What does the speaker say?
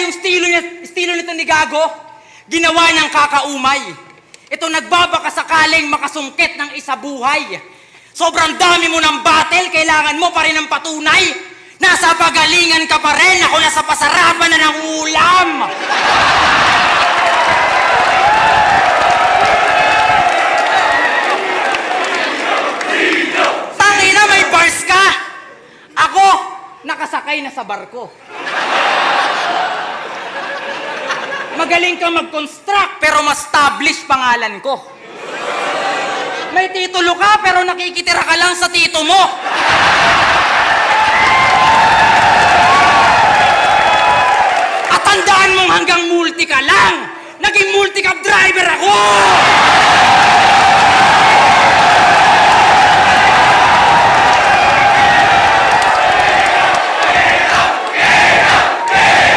yung estilo nito ni Gago, ginawa niyang kakaumay. Ito nagbabaka sakaling makasungkit ng isa buhay. Sobrang dami mo ng battle, kailangan mo pa rin ng patunay. Nasa pagalingan ka pa rin, ako nasa pasarapan na ng ulam. Tangina, may bars ka! Ako, nakasakay na sa barko. Magaling ka mag-construct, pero ma-establish pangalan ko. May titulo ka, pero nakikitira ka lang sa tito mo. At tandaan mong hanggang multi ka lang. Naging multi-cab driver ako!